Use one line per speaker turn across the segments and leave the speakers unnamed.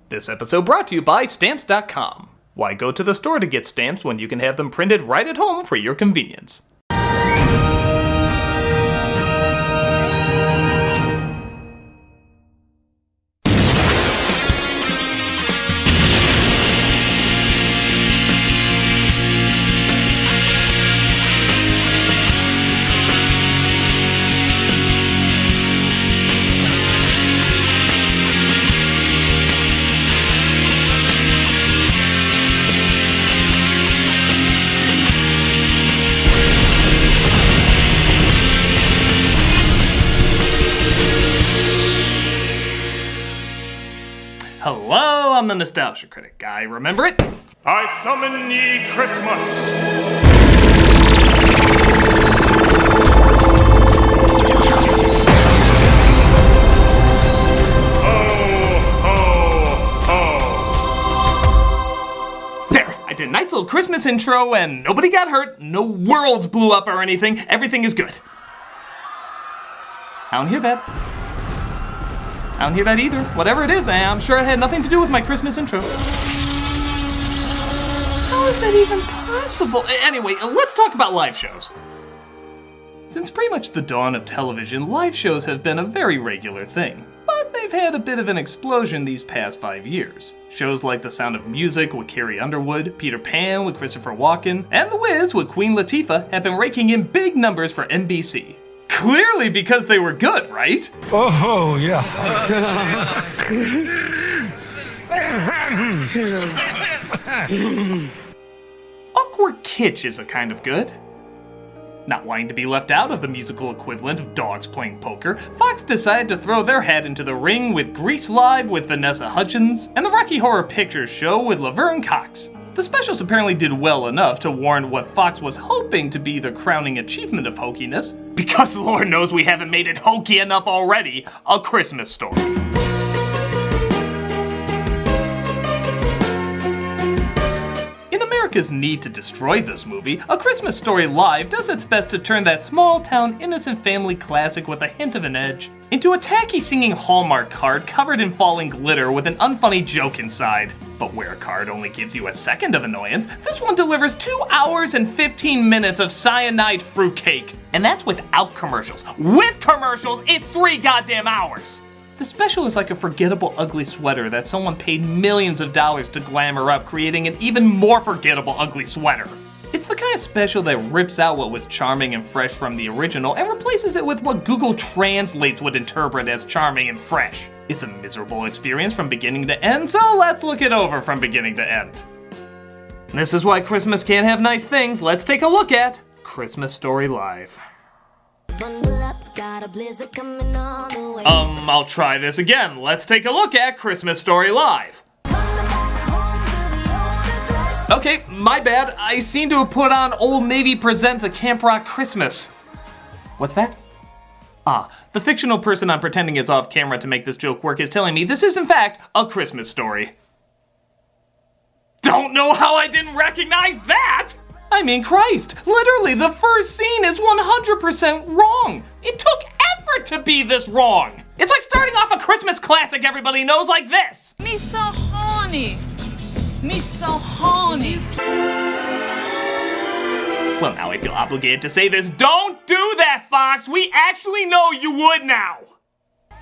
This episode brought to you by Stamps.com. Why go to the store to get stamps when you can have them printed right at home for your convenience? Hello, I'm the Nostalgia Critic. I remember it.
I summon ye Christmas! Ho, ho, ho!
There, I did a nice little Christmas intro and nobody got hurt, no worlds blew up or anything, everything is good. I don't hear that. I don't hear that either. Whatever it is, I'm sure it had nothing to do with my Christmas intro. How is that even possible? Anyway, let's talk about live shows. Since pretty much the dawn of television, live shows have been a very regular thing. But they've had a bit of an explosion these past 5 years. Shows like The Sound of Music with Carrie Underwood, Peter Pan with Christopher Walken, and The Wiz with Queen Latifah have been raking in big numbers for NBC. Clearly because they were good, right?
Oh, yeah.
Awkward kitsch is a kind of good. Not wanting to be left out of the musical equivalent of dogs playing poker, Fox decided to throw their hat into the ring with Grease Live with Vanessa Hudgens and the Rocky Horror Picture Show with Laverne Cox. The specials apparently did well enough to warrant what Fox was hoping to be the crowning achievement of hokiness, because Lord knows we haven't made it hokey enough already, A Christmas Story. In America's need to destroy this movie, A Christmas Story Live does its best to turn that small-town innocent family classic with a hint of an edge into a tacky singing Hallmark card covered in falling glitter with an unfunny joke inside. But where a card only gives you a second of annoyance, this one delivers 2 hours and 15 minutes of cyanide fruitcake. And that's without commercials. With commercials, it's 3 goddamn hours. The special is like a forgettable ugly sweater that someone paid millions of dollars to glamour up, creating an even more forgettable ugly sweater. It's the kind of special that rips out what was charming and fresh from the original and replaces it with what Google Translates would interpret as charming and fresh. It's a miserable experience from beginning to end, so let's look it over from beginning to end. This is why Christmas can't have nice things. Let's take a look at Christmas Story Live. I'll try this again. Let's take a look at Christmas Story Live. Okay, my bad. I seem to have put on Old Navy Presents a Camp Rock Christmas. What's that? The fictional person I'm pretending is off camera to make this joke work is telling me this is in fact a Christmas story. Don't know how I didn't recognize that! I mean, Christ, literally the first scene is 100% wrong. It took effort to be this wrong. It's like starting off a Christmas classic everybody knows like this.
Me so horny. Me so horny.
Well, now I feel obligated to say this. Don't do that, Fox! We actually know you would now!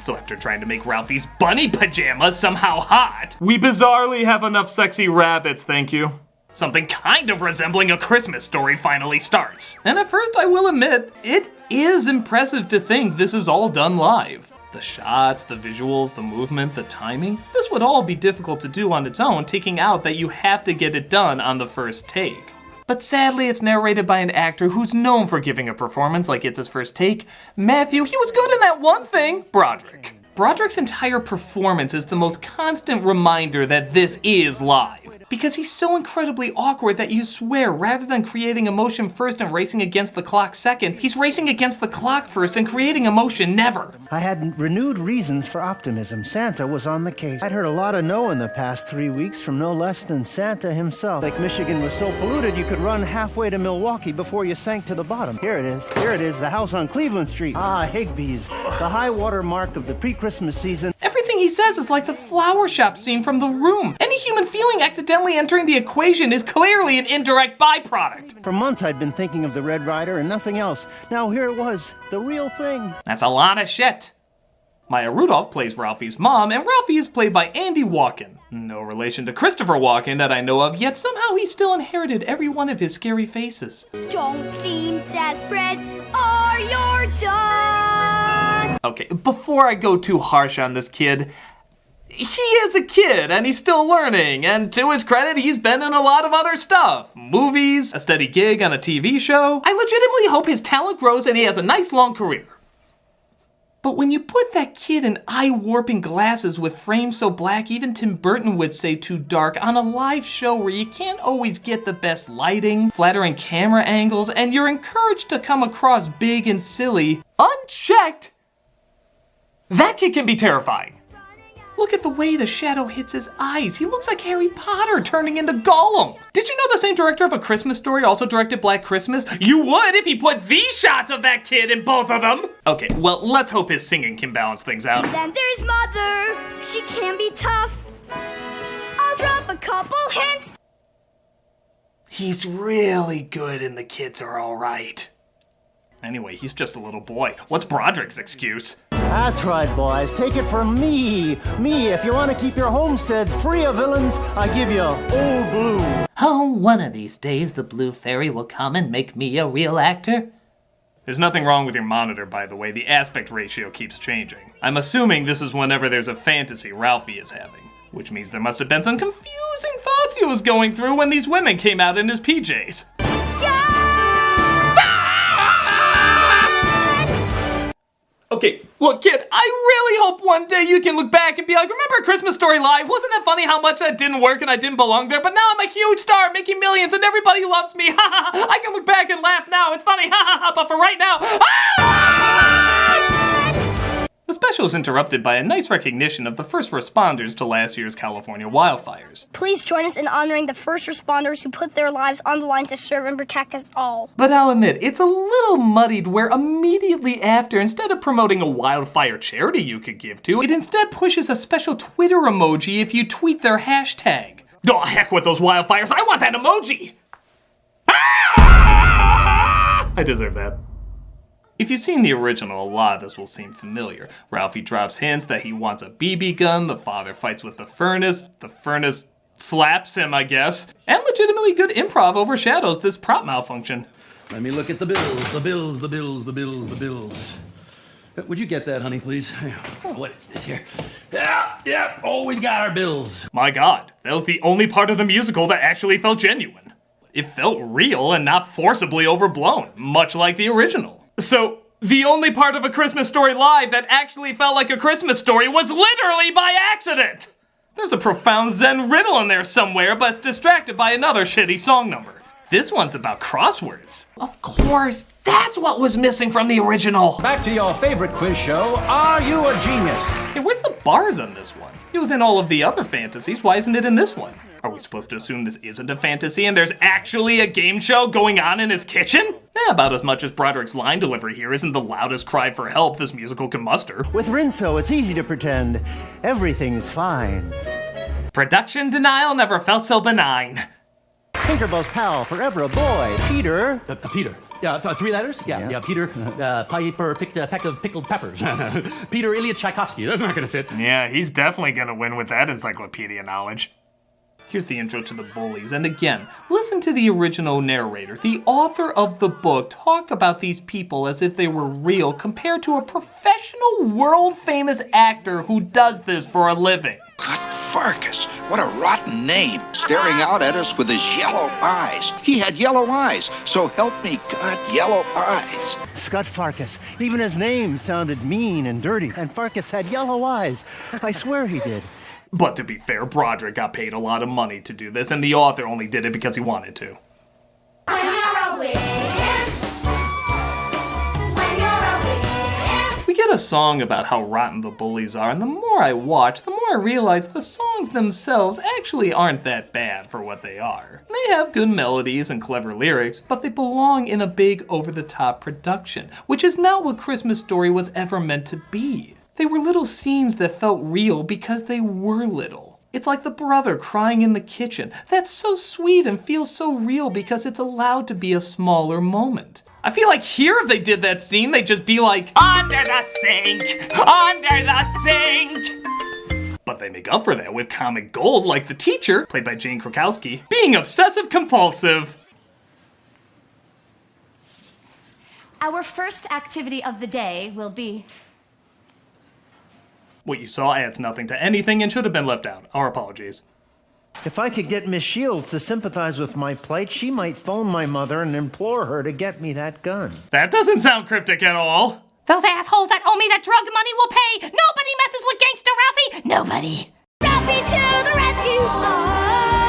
So after trying to make Ralphie's bunny pajamas somehow hot, we bizarrely have enough sexy rabbits, thank you. Something kind of resembling A Christmas Story finally starts. And at first, I will admit, it is impressive to think this is all done live. The shots, the visuals, the movement, the timing, this would all be difficult to do on its own, taking out that you have to get it done on the first take. But sadly, it's narrated by an actor who's known for giving a performance like it's his first take. Matthew, he was good in that one thing, Broderick. Broderick's entire performance is the most constant reminder that this is live. Because he's so incredibly awkward that you swear rather than creating emotion first and racing against the clock second, he's racing against the clock first and creating emotion never.
I had renewed reasons for optimism. Santa was on the case. I'd heard a lot of no in the past 3 weeks from no less than Santa himself. Lake Michigan was so polluted you could run halfway to Milwaukee before you sank to the bottom. Here it is, the house on Cleveland Street. Ah, Higbee's, the high water mark of the pre-Christmas season.
Everything he he says is like the flower shop scene from The Room. Any human feeling accidentally entering the equation is clearly an indirect byproduct.
For months I'd been thinking of the Red Rider and nothing else. Now here it was, the real thing.
That's a lot of shit. Maya Rudolph plays Ralphie's mom, and Ralphie is played by Andy Walken. No relation to Christopher Walken that I know of, yet somehow he still inherited every one of his scary faces.
Don't seem desperate or you're done.
Okay, before I go too harsh on this kid, he is a kid and he's still learning, and to his credit, he's been in a lot of other stuff. Movies, a steady gig on a TV show. I legitimately hope his talent grows and he has a nice long career. But when you put that kid in eye-warping glasses with frames so black even Tim Burton would say too dark on a live show where you can't always get the best lighting, flattering camera angles, and you're encouraged to come across big and silly, unchecked, that kid can be terrifying. Look at the way the shadow hits his eyes. He looks like Harry Potter turning into Gollum. Did you know the same director of A Christmas Story also directed Black Christmas? You would if he put these shots of that kid in both of them. Okay, well, let's hope his singing can balance things out.
Then there's Mother. She can be tough. I'll drop a couple hints.
He's really good and the kids are all right. Anyway, he's just a little boy. What's Broderick's excuse?
That's right, boys. Take it from me. Me, if you want to keep your homestead free of villains, I give you Old Blue.
Oh, one of these days the blue fairy will come and make me a real actor.
There's nothing wrong with your monitor, by the way. The aspect ratio keeps changing. I'm assuming this is whenever there's a fantasy Ralphie is having, which means there must have been some confusing thoughts he was going through when these women came out in his PJs. Okay, look kid, I really hope one day you can look back and be like, remember Christmas Story Live? Wasn't that funny how much that didn't work and I didn't belong there? But now I'm a huge star making millions and everybody loves me. Ha ha ha. I can look back and laugh now. It's funny. Ha ha ha. But for right now, The special is interrupted by a nice recognition of the first responders to last year's California wildfires.
Please join us in honoring the first responders who put their lives on the line to serve and protect us all.
But I'll admit, it's a little muddied where immediately after, instead of promoting a wildfire charity you could give to, it instead pushes a special Twitter emoji if you tweet their hashtag. Oh, heck with those wildfires, I want that emoji! Ah! I deserve that. If you've seen the original, a lot of this will seem familiar. Ralphie drops hints that he wants a BB gun, the father fights with the furnace slaps him, I guess, and legitimately good improv overshadows this prop malfunction.
Let me look at the bills, the bills, the bills, the bills, the bills. Would you get that, honey, please? What is this here? Yeah, oh, we've got our bills.
My God, that was the only part of the musical that actually felt genuine. It felt real and not forcibly overblown, much like the original. So, the only part of A Christmas Story Live that actually felt like a Christmas story was literally by accident! There's a profound Zen riddle in there somewhere, but it's distracted by another shitty song number. This one's about crosswords. Of course, that's what was missing from the original.
Back to your favorite quiz show, Are You a Genius?
Hey, where's the bars on this one? It was in all of the other fantasies, why isn't it in this one? Are we supposed to assume this isn't a fantasy and there's actually a game show going on in his kitchen? About as much as Broderick's line delivery here isn't the loudest cry for help this musical can muster.
With Rinso, it's easy to pretend everything's fine.
Production denial never felt so benign.
Tinkerbell's pal, forever a boy, Peter.
Peter. Yeah, 3 letters? Yeah, Peter, Piper picked a peck of pickled peppers. Peter Ilyich Tchaikovsky, that's not gonna fit.
Yeah, he's definitely gonna win with that encyclopedia knowledge. Here's the intro to the bullies, and again, listen to the original narrator, the author of the book, talk about these people as if they were real compared to a professional, world-famous actor who does this for a living.
God, Farkas, what a rotten name. Staring out at us with his yellow eyes. He had yellow eyes, so help me God, yellow eyes.
Scott Farkas. Even his name sounded mean and dirty. And Farkas had yellow eyes. I swear he did.
But to be fair, Broderick got paid a lot of money to do this, and the author only did it because he wanted to.
When you're a witch, when you're a witch.
We get a song about how rotten the bullies are, and the more I watch, the more I realize the songs themselves actually aren't that bad for what they are. They have good melodies and clever lyrics, but they belong in a big over-the-top production, which is not what Christmas Story was ever meant to be. They were little scenes that felt real because they were little. It's like the brother crying in the kitchen. That's so sweet and feels so real because it's allowed to be a smaller moment. I feel like here if they did that scene, they'd just be like, under the sink, under the sink. But they make up for that with comic gold like the teacher, played by Jane Krakowski, being obsessive compulsive.
Our first activity of the day will be...
What you saw adds nothing to anything and should have been left out. Our apologies.
If I could get Miss Shields to sympathize with my plight, she might phone my mother and implore her to get me that gun.
That doesn't sound cryptic at all.
Those assholes that owe me that drug money will pay! Nobody messes with Gangsta Ralphie! Nobody!
Ralphie to the rescue!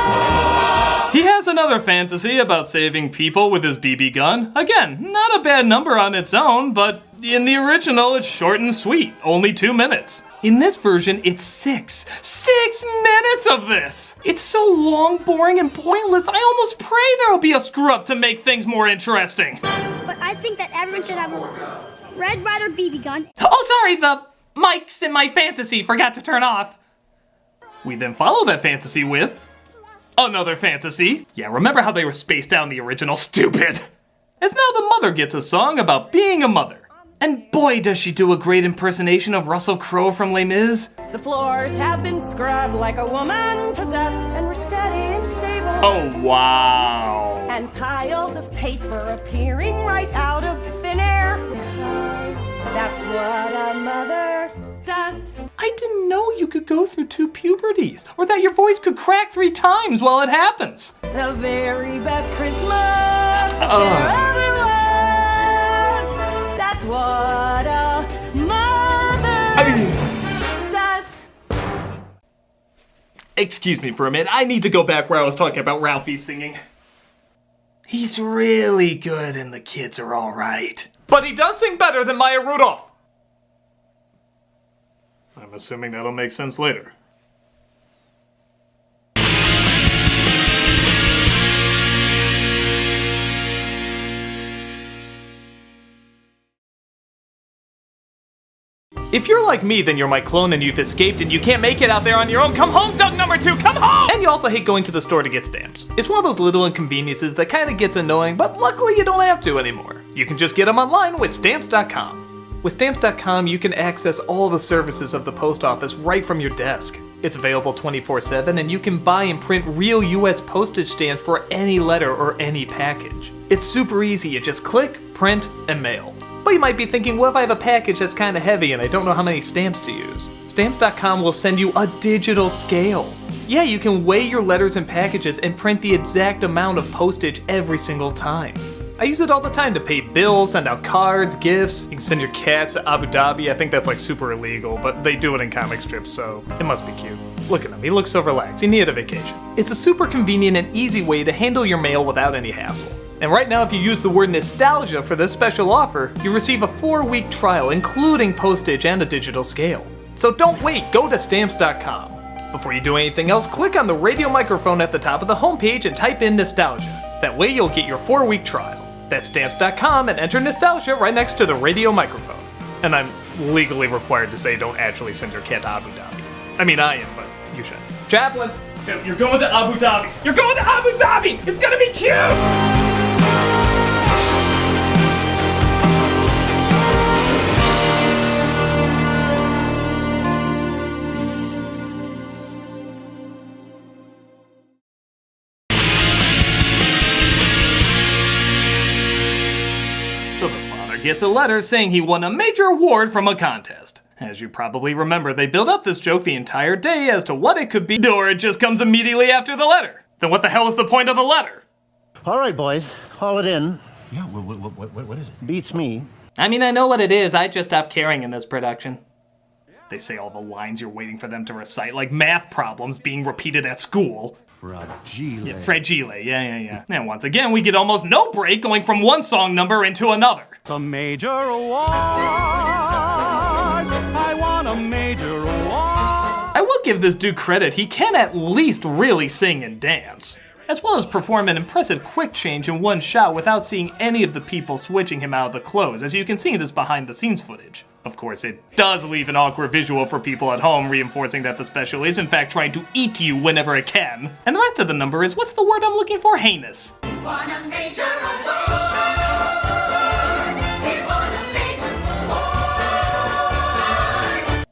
Oh.
He has another fantasy about saving people with his BB gun. Again, not a bad number on its own, but in the original it's short and sweet, only 2 minutes. In this version, it's 6 minutes of this! It's so long, boring, and pointless, I almost pray there'll be a screw-up to make things more interesting.
But I think that everyone should have a Red Ryder BB gun.
Oh, sorry, the mics in my fantasy forgot to turn off. We then follow that fantasy with another fantasy. Yeah, remember how they were spaced out in the original? Stupid! As now the mother gets a song about being a mother. And boy, does she do a great impersonation of Russell Crowe from Les Mis.
The floors have been scrubbed like a woman possessed, and we're steady and stable.
Oh, wow.
And piles of paper appearing right out of thin air. Because that's what a mother does.
I didn't know you could go through 2 puberties, or that your voice could crack 3 times while it happens.
The very best Christmas there ever was. That's what a mother does.
Excuse me for a minute, I need to go back where I was talking about Ralphie singing. He's really good and the kids are alright. But he does sing better than Maya Rudolph. I'm assuming that'll make sense later. If you're like me, then you're my clone and you've escaped and you can't make it out there on your own. Come home, Doug number 2, come home! And you also hate going to the store to get stamps. It's one of those little inconveniences that kind of gets annoying, but luckily you don't have to anymore. You can just get them online with Stamps.com. With Stamps.com, you can access all the services of the post office right from your desk. It's available 24/7 and you can buy and print real US postage stamps for any letter or any package. It's super easy, you just click, print, and mail. But you might be thinking, what if I have a package that's kind of heavy and I don't know how many stamps to use? Stamps.com will send you a digital scale. Yeah, you can weigh your letters and packages and print the exact amount of postage every single time. I use it all the time to pay bills, send out cards, gifts. You can send your cats to Abu Dhabi. I think that's like super illegal, but they do it in comic strips, so it must be cute. Look at him, he looks so relaxed. He needed a vacation. It's a super convenient and easy way to handle your mail without any hassle. And right now, if you use the word nostalgia for this special offer, you receive a 4-week trial, including postage and a digital scale. So don't wait, go to Stamps.com. Before you do anything else, click on the radio microphone at the top of the homepage and type in nostalgia. That way you'll get your 4-week trial. That's Stamps.com and enter nostalgia right next to the radio microphone. And I'm legally required to say don't actually send your cat to Abu Dhabi. I mean, I am, but you should. Chaplain, you're going to Abu Dhabi. You're going to Abu Dhabi! It's gonna be cute! So the father gets a letter saying he won a major award from a contest. As you probably remember, they build up this joke the entire day as to what it could be, or it just comes immediately after the letter. Then what the hell is the point of the letter?
All right, boys, haul it in.
Yeah, what is it?
Beats me.
I mean, I know what it is, I just stopped caring in this production. They say all the lines you're waiting for them to recite, like math problems being repeated at school.
Fragile.
Yeah, fragile, yeah. And once again, we get almost no break going from one song number into another.
It's a major award. I want a major award.
I will give this dude credit, he can at least really sing and dance, as well as perform an impressive quick change in one shot without seeing any of the people switching him out of the clothes, as you can see in this behind the scenes footage. Of course, it does leave an awkward visual for people at home, reinforcing that the special is in fact trying to eat you whenever it can. And the rest of the number is, what's the word I'm looking for? Heinous.
We won a major award. We won a major award.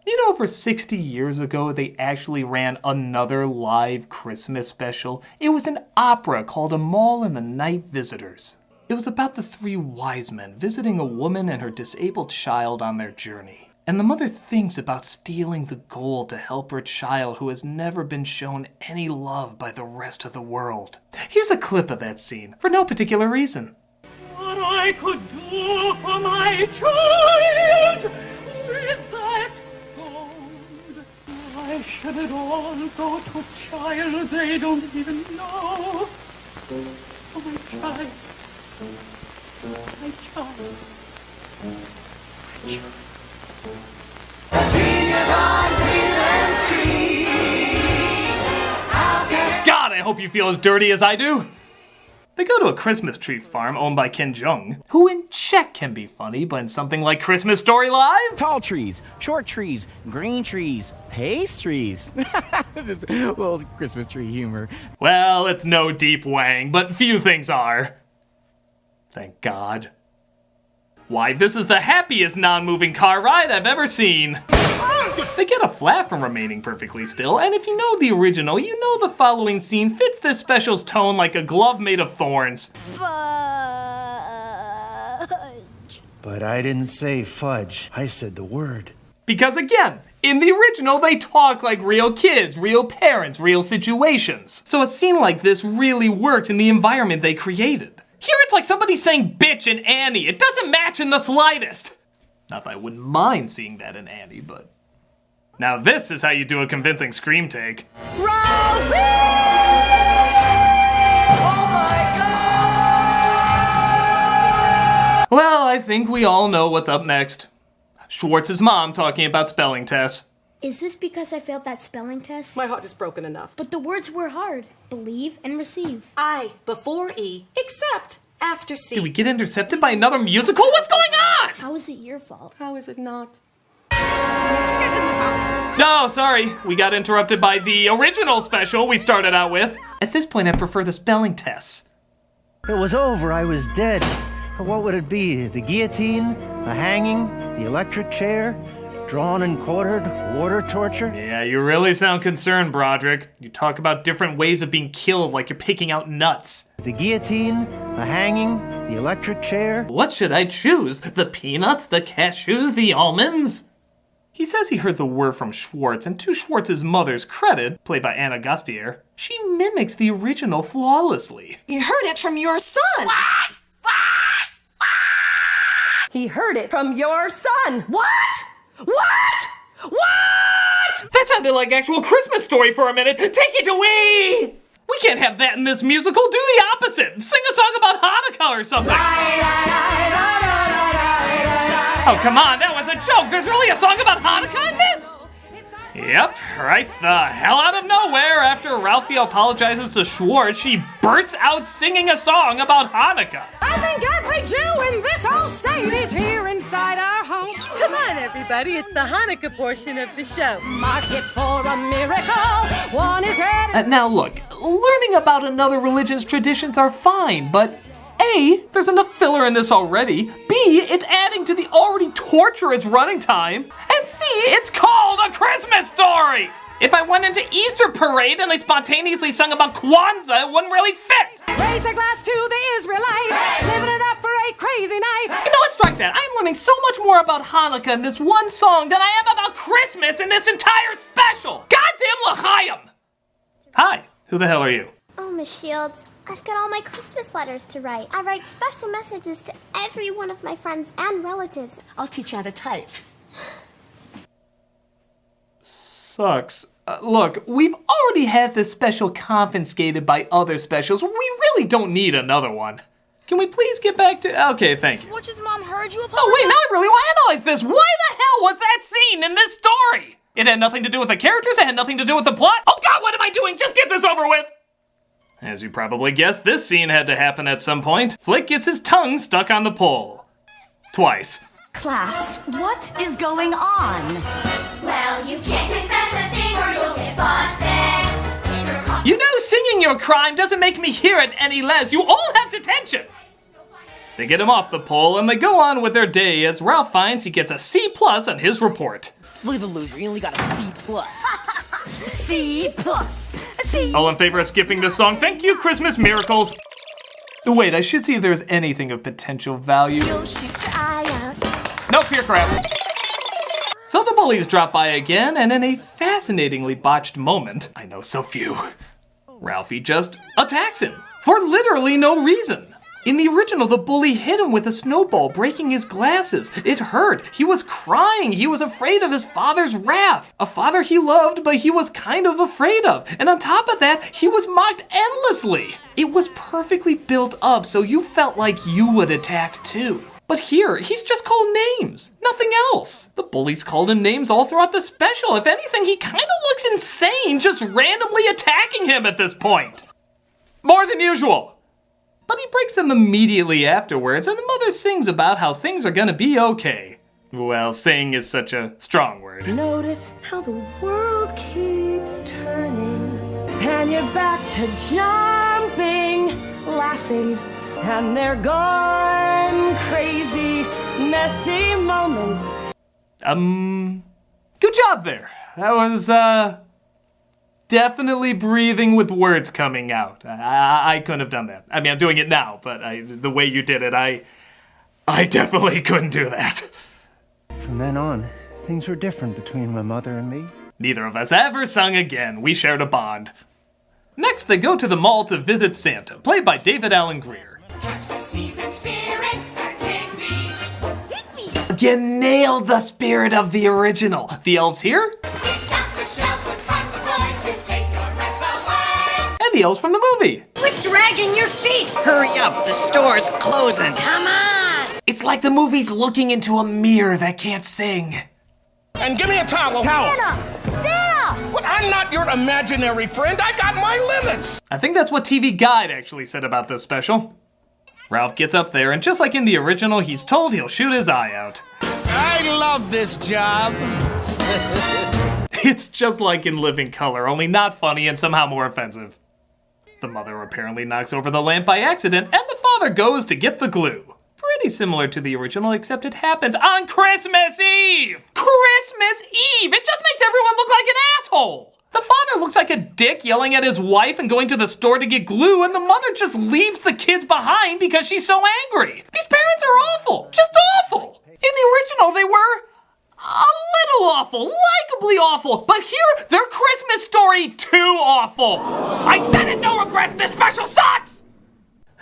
You know, over 60 years ago, they actually ran another live Christmas special. It was an opera called A Mall and the Night Visitors. It was about the three wise men visiting a woman and her disabled child on their journey. And the mother thinks about stealing the gold to help her child who has never been shown any love by the rest of the world. Here's a clip of that scene, for no particular reason.
What I could do for my child with that gold. Why should it all go to a child they don't even know? Oh, my child. My child.
God, I hope you feel as dirty as I do. They go to a Christmas tree farm owned by Ken Jeong, who in check can be funny, but in something like Christmas Story Live?
Tall trees, short trees, green trees, pastries. Just a little Christmas tree humor.
Well, it's no deep wang, but few things are. Thank God. Why, this is the happiest non-moving car ride I've ever seen. They get a flat from remaining perfectly still, and if you know the original, you know the following scene fits this special's tone like a glove made of thorns.
Fudge.
But I didn't say fudge. I said the word.
Because again, in the original, they talk like real kids, real parents, real situations. So a scene like this really works in the environment they created. Here it's like somebody saying bitch in Annie. It doesn't match in the slightest. Not that I wouldn't mind seeing that in Annie, but... Now this is how you do a convincing scream take.
Rosie! Oh my God!
Well, I think we all know what's up next. Schwartz's mom talking about spelling tests.
Is this because I failed that spelling test?
My heart is broken enough.
But the words were hard. Believe and receive.
I before E, except after C.
Did we get intercepted by another musical? What's going on?
How is it your fault?
How is it not?
No, sorry. We got interrupted by the original special we started out with. At this point, I prefer the spelling tests.
It was over. I was dead. What would it be? The guillotine? The hanging? The electric chair? Drawn and quartered? Water torture?
Yeah, you really sound concerned, Broderick. You talk about different ways of being killed like you're picking out nuts.
The guillotine? The hanging? The electric chair?
What should I choose? The peanuts? The cashews? The almonds?
He says he heard the word from Schwartz, and to Schwartz's mother's credit, played by Anna Gastier, she mimics the original flawlessly.
You heard it from your son.
What?
He heard it from your son. What? What? What?
That sounded like actual Christmas Story for a minute. Take it away! We can't have that in this musical. Do the opposite. Sing a song about Hanukkah or something. Oh, come on. That was a joke. There's really a song about Hanukkah in this? Yep, right the hell out of nowhere. After Ralphie apologizes to Schwartz, she bursts out singing a song about Hanukkah.
I think every Jew in this whole state is here inside our home.
Come on, everybody. It's the Hanukkah portion of the show.
Mark it for a miracle. One is headed.
Now look, learning about another religion's traditions are fine, but A, there's enough filler in this already. B, it's adding to the already torturous running time. And C, it's called A Christmas Story! If I went into Easter Parade and they spontaneously sung about Kwanzaa, it wouldn't really fit.
Raise a glass to the Israelites, living it up for a crazy night.
You know what, strike that. I'm learning so much more about Hanukkah in this one song than I am about Christmas in this entire special. Goddamn l'chaim! Hi, who the hell are you?
Oh, Miss Shields, I've got all my Christmas letters to write. I write special messages to every one of my friends and relatives.
I'll teach you how to type.
Sucks. Look, we've already had this special confiscated by other specials. We really don't need another one. Can we please get back to... Okay, thank you.
Schwartz's mom heard you apologize?
Oh, wait, now I really want to analyze this. Why the hell was that scene in this story? It had nothing to do with the characters. It had nothing to do with the plot. Oh, God, what am I doing? Just get this over with. As you probably guessed, this scene had to happen at some point. Flick gets his tongue stuck on the pole. Twice.
Class, what is going on?
Well, you can't confess a thing or you'll get busted.
You know, singing your crime doesn't make me hear it any less. You all have detention. They get him off the pole and they go on with their day as Ralph finds he gets a C+ on his report.
Look at the loser, he only got a C+. C+. C.
All in favor of skipping this song? Thank you, Christmas miracles. Wait, I should see if there's anything of potential value.
You'll shoot your eye out.
Nope, here crap. So the bullies drop by again, and in a fascinatingly botched moment, I know so few, Ralphie just attacks him for literally no reason. In the original, the bully hit him with a snowball, breaking his glasses. It hurt. He was crying. He was afraid of his father's wrath. A father he loved, but he was kind of afraid of. And on top of that, he was mocked endlessly. It was perfectly built up, so you felt like you would attack too. But here, he's just called names, nothing else. The bullies called him names all throughout the special. If anything, he kind of looks insane just randomly attacking him at this point. More than usual. But he breaks them immediately afterwards, and the mother sings about how things are gonna be okay. Well, sing is such a strong word.
Notice how the world keeps turning, and you're back to jumping, laughing, and they're gone crazy, messy moments.
Good job there. That was, definitely breathing with words coming out. I couldn't have done that. I mean, I'm doing it now, but the way you did it, I definitely couldn't do that.
From then on, things were different between my mother and me.
Neither of us ever sung again. We shared a bond. Next, they go to the mall to visit Santa, played by David Alan Grier. Again, nailed the spirit of the original. The elves here? And the elves from the movie.
Quit dragging your feet!
Hurry up, the store's closing.
Come on!
It's like the movie's looking into a mirror that can't sing.
And give me a towel.
Santa!
Well, I'm not your imaginary friend. I got my limits.
I think that's what TV Guide actually said about this special. Ralph gets up there, and just like in the original, he's told he'll shoot his eye out.
I love this job.
It's just like in Living Color, only not funny and somehow more offensive. The mother apparently knocks over the lamp by accident, and the father goes to get the glue. Pretty similar to the original, except it happens on Christmas Eve! Christmas Eve! It just makes everyone look like an asshole! The father looks like a dick yelling at his wife and going to the store to get glue, and the mother just leaves the kids behind because she's so angry. These parents are awful, just awful. In the original, they were a little awful, likably awful, but here, their Christmas story too awful. I said it, no regrets, this special sucks!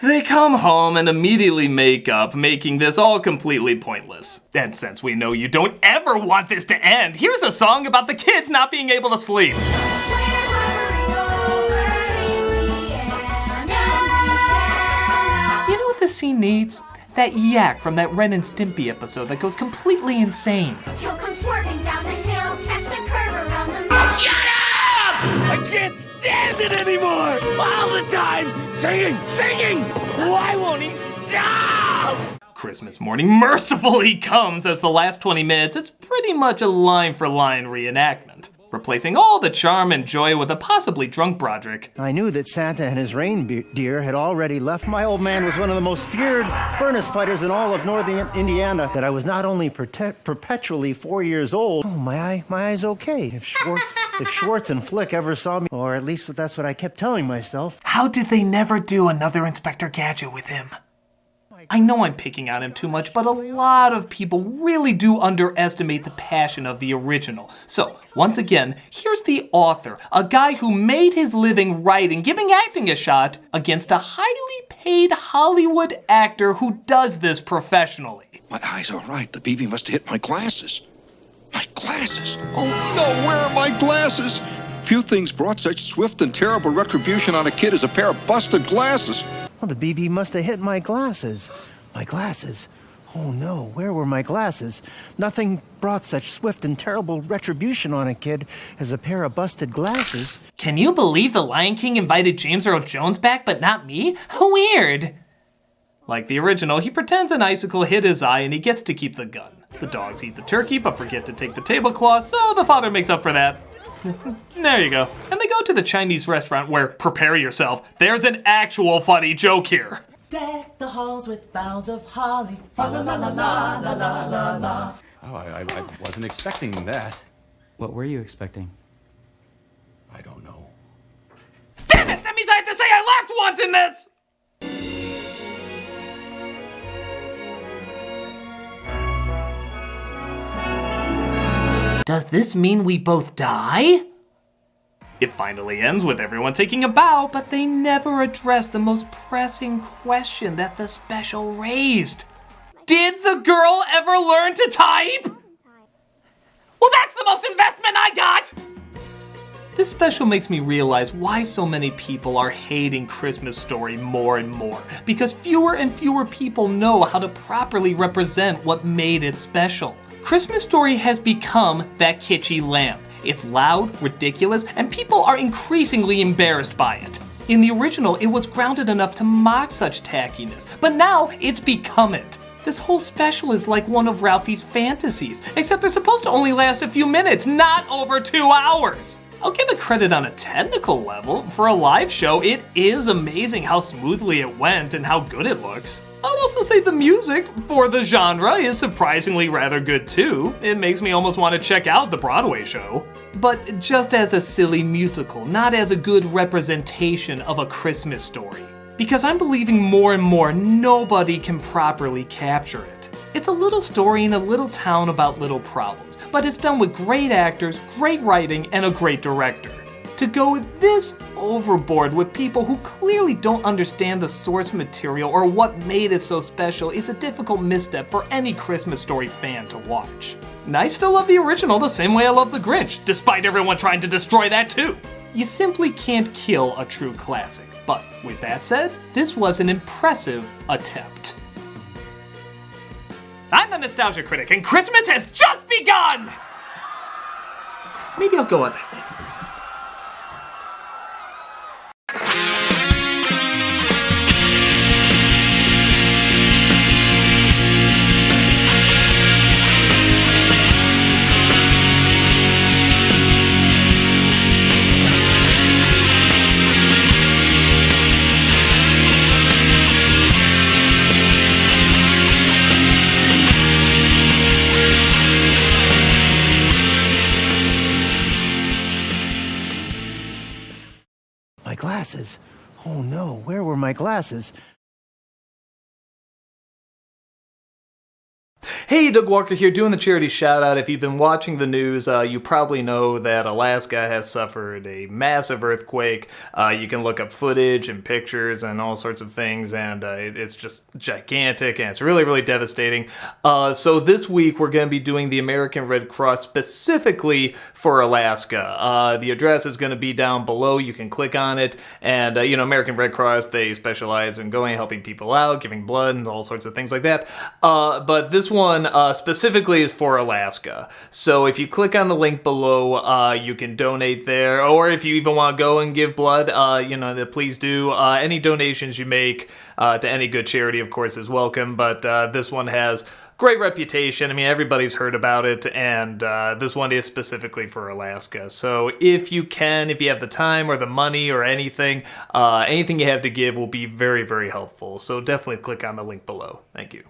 They come home and immediately make up, making this all completely pointless. And since we know you don't ever want this to end, here's a song about the kids not being able to sleep. You know what this scene needs? That yak from that Ren and Stimpy episode that goes completely insane.
He'll come swerving down the hill, catch the curve around the mill.
Shut up! I can't stand it anymore! All the time! Singing! Why won't he stop?
Christmas morning mercifully comes as the last 20 minutes is pretty much a line-for-line reenactment, replacing all the charm and joy with a possibly drunk Broderick.
I knew that Santa and his reindeer had already left. My old man was one of the most feared furnace fighters in all of northern Indiana. That I was not only perpetually 4 years old. Oh, my eye's okay. If Schwartz and Flick ever saw me, or at least that's what I kept telling myself.
How did they never do another Inspector Gadget with him? I know I'm picking on him too much, but a lot of people really do underestimate the passion of the original. So, once again, here's the author, a guy who made his living writing, giving acting a shot, against a highly paid Hollywood actor who does this professionally.
My eye's all right. The BB must have hit my glasses. My glasses? Oh no, where are my glasses? Few things brought such swift and terrible retribution on a kid as a pair of busted glasses.
Well, the BB must have hit my glasses. My glasses? Oh no, where were my glasses? Nothing brought such swift and terrible retribution on a kid as a pair of busted glasses.
Can you believe the Lion King invited James Earl Jones back, but not me? Weird.
Like the original, he pretends an icicle hit his eye and he gets to keep the gun. The dogs eat the turkey but forget to take the tablecloth, so the father makes up for that. There you go. And they go to the Chinese restaurant where, prepare yourself, there's an actual funny joke here.
Deck the halls with boughs of holly. Fa la la la la la la la la.
Oh, I wasn't expecting that.
What were you expecting?
I don't know.
Damn it! That means I have to say I laughed once in this!
Does this mean we both die?
It finally ends with everyone taking a bow, but they never address the most pressing question that the special raised. Did the girl ever learn to type? Well, that's the most investment I got! This special makes me realize why so many people are hating Christmas Story more and more, because fewer and fewer people know how to properly represent what made it special. Christmas Story has become that kitschy lamp. It's loud, ridiculous, and people are increasingly embarrassed by it. In the original, it was grounded enough to mock such tackiness, but now it's become it. This whole special is like one of Ralphie's fantasies, except they're supposed to only last a few minutes, not over 2 hours. I'll give it credit on a technical level. For a live show, it is amazing how smoothly it went and how good it looks. I'll also say the music for the genre is surprisingly rather good too. It makes me almost want to check out the Broadway show. But just as a silly musical, not as a good representation of a Christmas story. Because I'm believing more and more nobody can properly capture it. It's a little story in a little town about little problems, but it's done with great actors, great writing, and a great director. To go this overboard with people who clearly don't understand the source material or what made it so special is a difficult misstep for any Christmas Story fan to watch. And I still love the original the same way I love The Grinch, despite everyone trying to destroy that too. You simply can't kill a true classic, but with that said, this was an impressive attempt. I'm the Nostalgia Critic, and Christmas has just begun! Maybe I'll go on that.
My glasses. Oh no, where were my glasses?
Hey, Doug Walker here, doing the charity shout out. If you've been watching the news, you probably know that Alaska has suffered a massive earthquake. You can look up footage and pictures and all sorts of things, and it's just gigantic, and it's really, really devastating. So this week, we're going to be doing the American Red Cross specifically for Alaska. The address is going to be down below. You can click on it, and American Red Cross, they specialize in going, helping people out, giving blood, and all sorts of things like that. But this one specifically is for Alaska. So if you click on the link below, you can donate there, or if you even want to go and give blood, please do. Any donations you make to any good charity, of course, is welcome, but this one has great reputation. I mean, everybody's heard about it, and this one is specifically for Alaska. So if you can, if you have the time or the money or anything you have to give will be very, very helpful. So definitely click on the link below. Thank you.